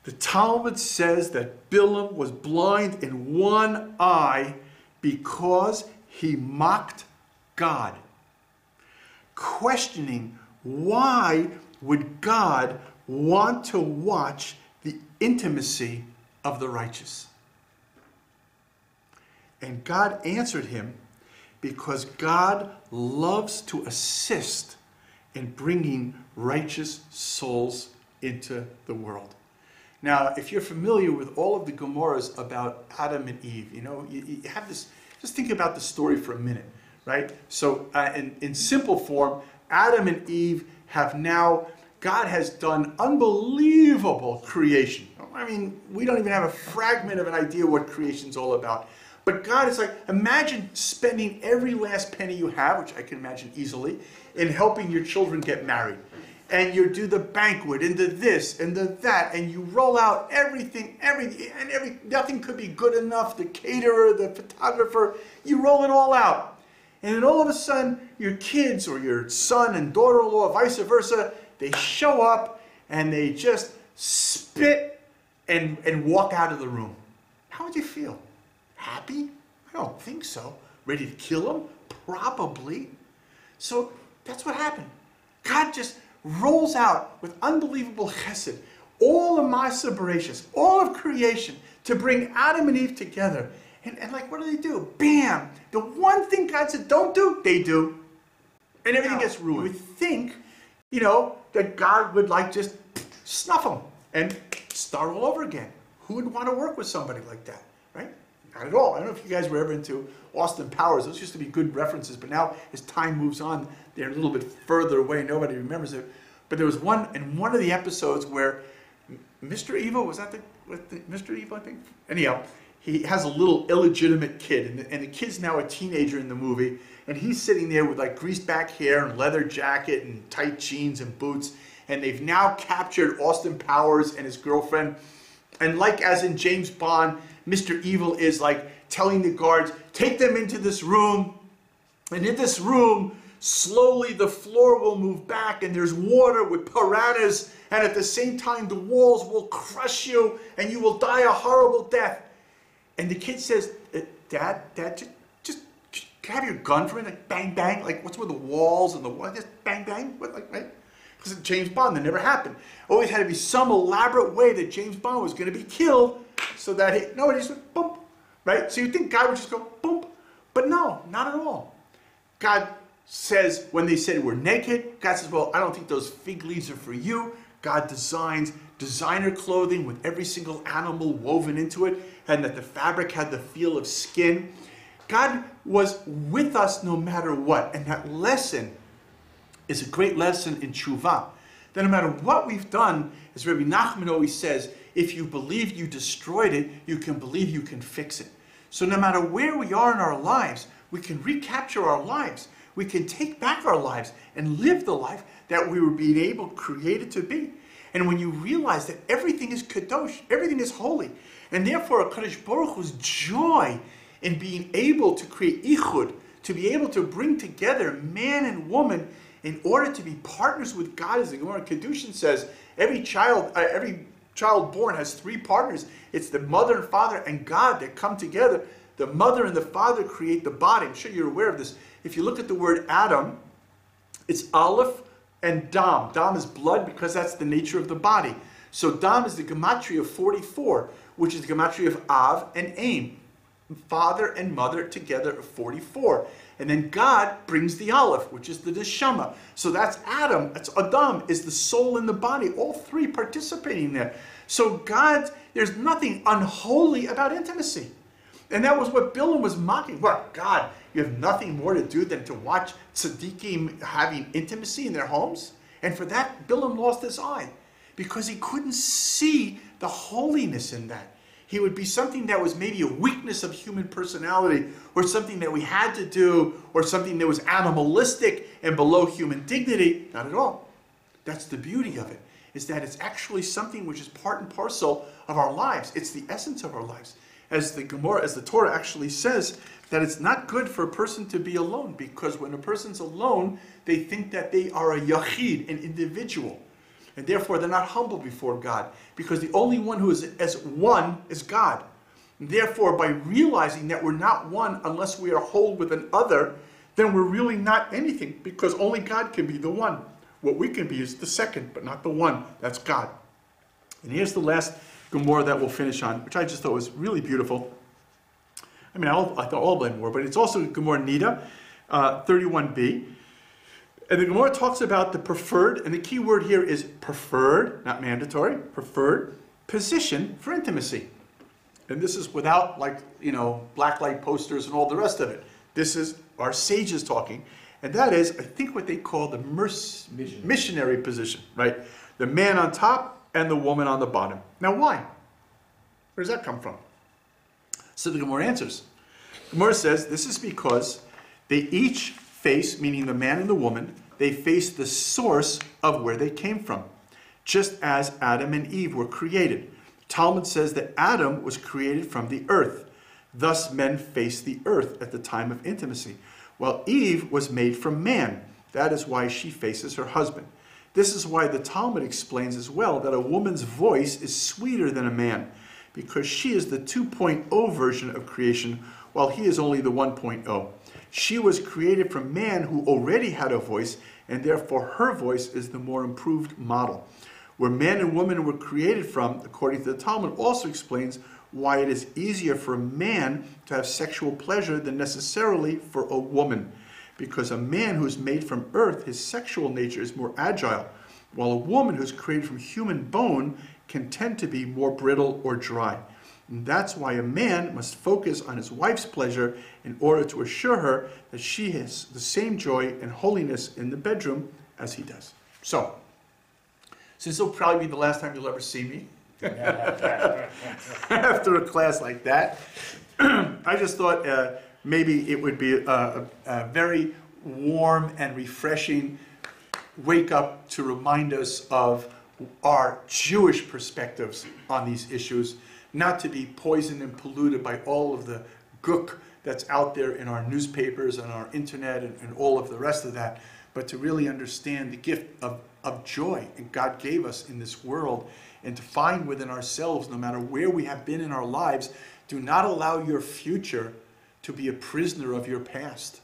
The Talmud says that Bilam was blind in one eye because he mocked God, questioning why would God want to watch the intimacy of the righteous. And God answered him because God loves to assist in bringing righteous souls into the world. Now, if you're familiar with all of the Gemaras about Adam and Eve, you know, you have this, just think about the story for a minute, right? So in simple form, Adam and Eve have now, God has done unbelievable creation. I mean, we don't even have a fragment of an idea what creation's all about. But God is like, imagine spending every last penny you have, which I can imagine easily, in helping your children get married. And you do the banquet, and the this, and the that, and you roll out everything, nothing could be good enough, the caterer, the photographer, you roll it all out. And then all of a sudden, your kids, or your son and daughter-in-law, vice versa, they show up, and they just spit and walk out of the room. How would you feel? Happy? I don't think so. Ready to kill him? Probably. So that's what happened. God just rolls out with unbelievable chesed all of Ma'aseh Bereishis, all of creation, to bring Adam and Eve together. And like, what do? Bam! The one thing God said don't do, they do. And everything gets ruined. You would think, you know, that God would like just snuff them and start all over again. Who would want to work with somebody like that, right? Not at all. I don't know if you guys were ever into Austin Powers. Those used to be good references, but now as time moves on, they're a little bit further away. Nobody remembers it. But there was one in one of the episodes where Mr. Evil, was that Mr. Evil, I think? Anyhow, he has a little illegitimate kid, and the kid's now a teenager in the movie, and he's sitting there with like greased back hair and leather jacket and tight jeans and boots, and they've now captured Austin Powers and his girlfriend. And like as in James Bond, Mr. Evil is like telling the guards, take them into this room, and in this room, slowly the floor will move back, and there's water with piranhas, and at the same time the walls will crush you, and you will die a horrible death. And the kid says, Dad, just have your gun for me, like bang, bang, like what's with the walls and the what? Just bang, bang, what, like, right? Because of James Bond, that never happened. Always had to be some elaborate way that James Bond was going to be killed, so that he just went boom, right? So you think God would just go boom, but no, not at all. God says, when they said we're naked, God says, well, I don't think those fig leaves are for you. God designs designer clothing with every single animal woven into it, and that the fabric had the feel of skin. God was with us no matter what, and that lesson is a great lesson in tshuva. That no matter what we've done, as Rabbi Nachman always says, if you believe you destroyed it, you can believe you can fix it. So no matter where we are in our lives, we can recapture our lives. We can take back our lives and live the life that we were being able, created to be. And when you realize that everything is kadosh, everything is holy, and therefore HaKadosh Baruch Hu's joy in being able to create ichud, to be able to bring together man and woman in order to be partners with God, as the Gemara Kedushin says, every child born has three partners. It's the mother and father and God that come together. The mother and the father create the body. I'm sure you're aware of this. If you look at the word Adam, it's Aleph and Dam. Dam is blood because that's the nature of the body. So Dam is the gematria of 44, which is the gematria of Av and Aim. Father and mother together of 44. And then God brings the Aleph, which is the Neshama. So that's Adam, that's Adam, is the soul in the body. All three participating there. So God, there's nothing unholy about intimacy. And that was what Bilam was mocking. What, God, you have nothing more to do than to watch tzaddikim having intimacy in their homes? And for that, Bilam lost his eye, because he couldn't see the holiness in that. He would be something that was maybe a weakness of human personality, or something that we had to do, or something that was animalistic and below human dignity. Not at all. That's the beauty of it, is that it's actually something which is part and parcel of our lives. It's the essence of our lives. As the Gemara, as the Torah actually says, that it's not good for a person to be alone, because when a person's alone, they think that they are a yachid, an individual. And therefore, they're not humble before God, because the only one who is as one is God. And therefore, by realizing that we're not one unless we are whole with an other, then we're really not anything, because only God can be the one. What we can be is the second, but not the one. That's God. And here's the last Gemara that we'll finish on, which I just thought was really beautiful. I mean, I thought all of them were, but it's also Gemara Nida, 31b. And the Gemara talks about the preferred, and the key word here is preferred, not mandatory, preferred position for intimacy. And this is without, like, you know, blacklight posters and all the rest of it. This is our sages talking. And that is, I think, what they call the missionary position, right? The man on top and the woman on the bottom. Now, why? Where does that come from? So the Gemara answers. Gemara says, this is because they each face, meaning the man and the woman, they face the source of where they came from, just as Adam and Eve were created. Talmud says that Adam was created from the earth. Thus men face the earth at the time of intimacy, while Eve was made from man. That is why she faces her husband. This is why the Talmud explains as well that a woman's voice is sweeter than a man, because she is the 2.0 version of creation, while he is only the 1.0. She was created from man who already had a voice, and therefore her voice is the more improved model. Where man and woman were created from, according to the Talmud, also explains why it is easier for a man to have sexual pleasure than necessarily for a woman. Because a man who is made from earth, his sexual nature is more agile, while a woman who is created from human bone can tend to be more brittle or dry. And that's why a man must focus on his wife's pleasure in order to assure her that she has the same joy and holiness in the bedroom as he does. So, since it'll probably be the last time you'll ever see me, after a class like that, I just thought maybe it would be a very warm and refreshing wake up to remind us of our Jewish perspectives on these issues, not to be poisoned and polluted by all of the gook that's out there in our newspapers and our internet and all of the rest of that, but to really understand the gift of joy that God gave us in this world, and to find within ourselves, no matter where we have been in our lives, do not allow your future to be a prisoner of your past.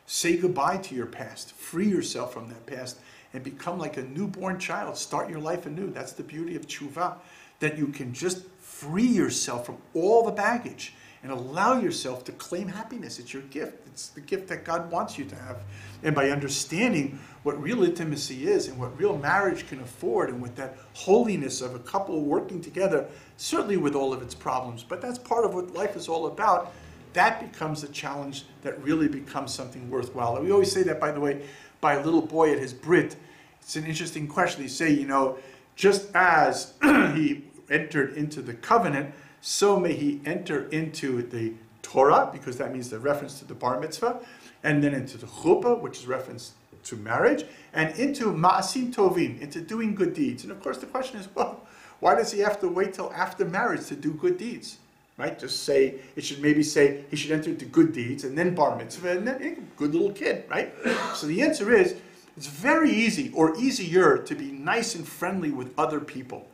Say goodbye to your past. Free yourself from that past and become like a newborn child. Start your life anew. That's the beauty of tshuva, that you can just free yourself from all the baggage and allow yourself to claim happiness. It's your gift. It's the gift that God wants you to have. And by understanding what real intimacy is and what real marriage can afford, and with that holiness of a couple working together, certainly with all of its problems, but that's part of what life is all about, that becomes a challenge that really becomes something worthwhile. And we always say that, by the way, by a little boy at his Brit. It's an interesting question. They say, you know, just as he entered into the covenant, so may he enter into the Torah, because that means the reference to the bar mitzvah, and then into the chuppah, which is reference to marriage, and into ma'asim tovim, into doing good deeds. And of course the question is, well, why does he have to wait till after marriage to do good deeds? Right? Just say, it should maybe say he should enter into good deeds and then bar mitzvah and then good little kid, right? So the answer is, it's very easy, or easier, to be nice and friendly with other people,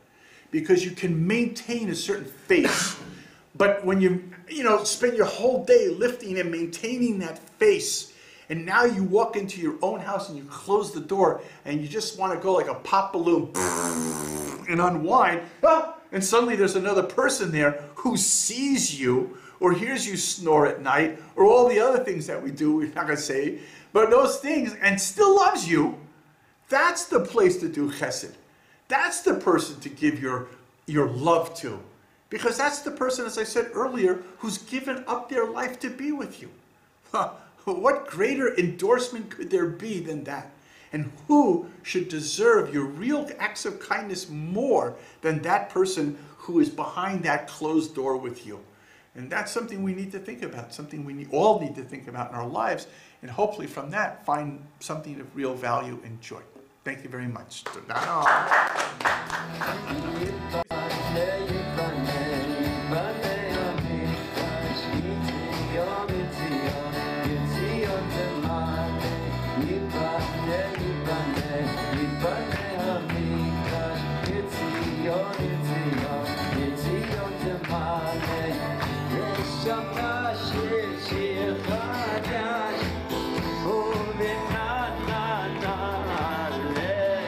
because you can maintain a certain face. But when you spend your whole day lifting and maintaining that face, and now you walk into your own house and you close the door and you just want to go like a pop balloon and unwind, and suddenly there's another person there who sees you or hears you snore at night, or all the other things that we do, we're not going to say, but those things, and still loves you. That's the place to do chesed. That's the person to give your love to. Because that's the person, as I said earlier, who's given up their life to be with you. What greater endorsement could there be than that? And who should deserve your real acts of kindness more than that person who is behind that closed door with you? And that's something we need to think about, something we all need to think about in our lives, and hopefully from that find something of real value and joy. Thank you very much. Shama shir shir chadash, u'v'nai